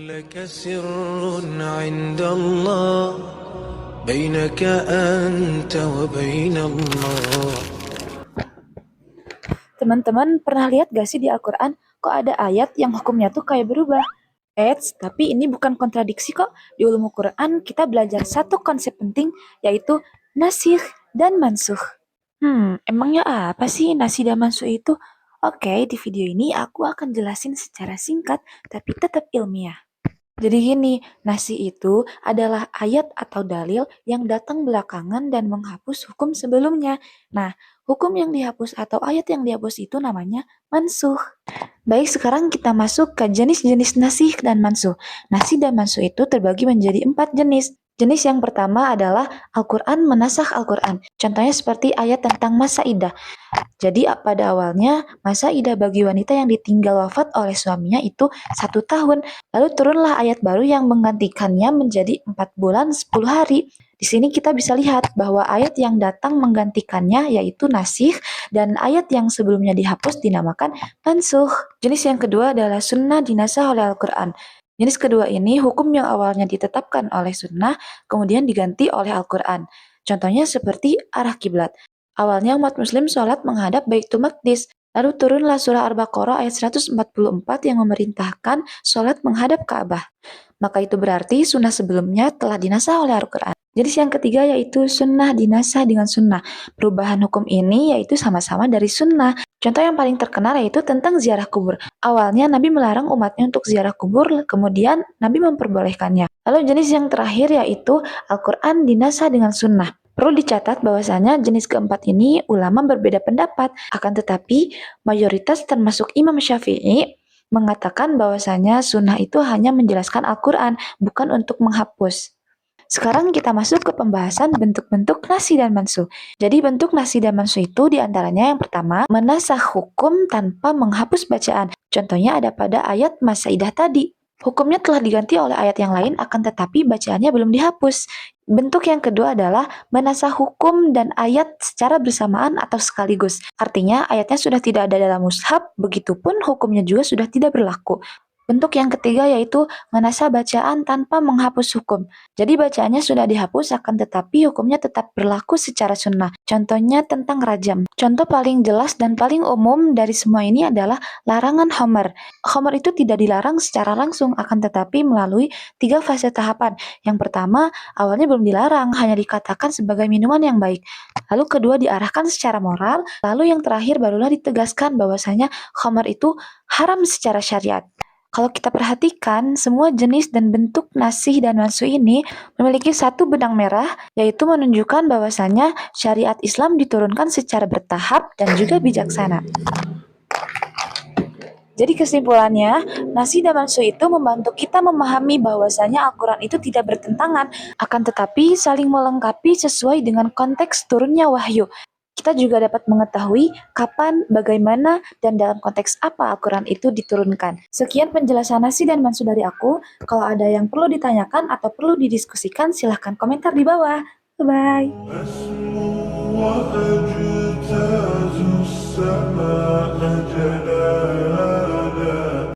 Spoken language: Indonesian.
لك سر عند الله بينك أنت وبين الله. Teman-teman pernah lihat gak sih di Al-Quran kok ada ayat yang hukumnya tuh kayak berubah? Tapi ini bukan kontradiksi kok. Di ulumul Quran kita belajar satu konsep penting yaitu nasikh dan mansuh. Emangnya apa sih nasikh dan mansuh itu? Oke, di video ini aku akan jelasin secara singkat tapi tetap ilmiah. Jadi gini, nasi itu adalah ayat atau dalil yang datang belakangan dan menghapus hukum sebelumnya. Nah, hukum yang dihapus atau ayat yang dihapus itu namanya mansuh. Baik, sekarang kita masuk ke jenis-jenis nasih dan mansuh. Nasih dan mansuh itu terbagi menjadi 4 jenis. Jenis yang pertama adalah Al-Quran menasakh Al-Quran. Contohnya seperti ayat tentang masa idah. Jadi pada awalnya masa idah bagi wanita yang ditinggal wafat oleh suaminya itu 1 tahun. Lalu turunlah ayat baru yang menggantikannya menjadi 4 bulan 10 hari. Di sini kita bisa lihat bahwa ayat yang datang menggantikannya yaitu nasikh dan ayat yang sebelumnya dihapus dinamakan mansuh. Jenis yang kedua adalah sunnah dinasah oleh Al-Quran. Jenis kedua ini hukum yang awalnya ditetapkan oleh sunnah kemudian diganti oleh Al-Quran. Contohnya seperti arah kiblat. Awalnya umat muslim sholat menghadap Baitul Maqdis. Lalu turunlah surah Al-Baqarah ayat 144 yang memerintahkan sholat menghadap Ka'bah. Maka itu berarti sunnah sebelumnya telah dinasah oleh Al-Quran. Jenis yang ketiga yaitu sunnah dinasah dengan sunnah. Perubahan hukum ini yaitu sama-sama dari sunnah. Contoh yang paling terkenal yaitu tentang ziarah kubur. Awalnya Nabi melarang umatnya untuk ziarah kubur, kemudian Nabi memperbolehkannya. Lalu jenis yang terakhir yaitu Al-Quran dinasah dengan sunnah. Perlu dicatat bahwasanya jenis keempat ini ulama berbeda pendapat, akan tetapi mayoritas termasuk Imam Syafi'i mengatakan bahwasanya sunnah itu hanya menjelaskan Al-Quran, bukan untuk menghapus. Sekarang kita masuk ke pembahasan bentuk-bentuk nasih dan mansuh. Jadi bentuk nasih dan mansuh itu diantaranya yang pertama, menasakh hukum tanpa menghapus bacaan. Contohnya ada pada ayat masa idah tadi. Hukumnya telah diganti oleh ayat yang lain akan tetapi bacaannya belum dihapus. Bentuk yang kedua adalah menasakh hukum dan ayat secara bersamaan atau sekaligus. Artinya ayatnya sudah tidak ada dalam mushaf, begitupun hukumnya juga sudah tidak berlaku. Bentuk yang ketiga yaitu menasakh bacaan tanpa menghapus hukum. Jadi bacaannya sudah dihapus akan tetapi hukumnya tetap berlaku secara sunnah. Contohnya tentang rajam. Contoh paling jelas dan paling umum dari semua ini adalah larangan khamar. Khamar itu tidak dilarang secara langsung akan tetapi melalui 3 fase tahapan. Yang pertama, awalnya belum dilarang, hanya dikatakan sebagai minuman yang baik. Lalu kedua diarahkan secara moral, lalu yang terakhir barulah ditegaskan bahwasanya khamar itu haram secara syariat. Kalau kita perhatikan, semua jenis dan bentuk nasih dan mansuh ini memiliki satu benang merah, yaitu menunjukkan bahwasanya syariat Islam diturunkan secara bertahap dan juga bijaksana. Jadi kesimpulannya, nasih dan mansuh itu membantu kita memahami bahwasanya Al-Quran itu tidak bertentangan, akan tetapi saling melengkapi sesuai dengan konteks turunnya wahyu. Kita juga dapat mengetahui kapan, bagaimana, dan dalam konteks apa Al-Quran itu diturunkan. Sekian penjelasan nasih dan mansuh dari aku. Kalau ada yang perlu ditanyakan atau perlu didiskusikan, silahkan komentar di bawah. Bye-bye. وأجتاز السماء جلالا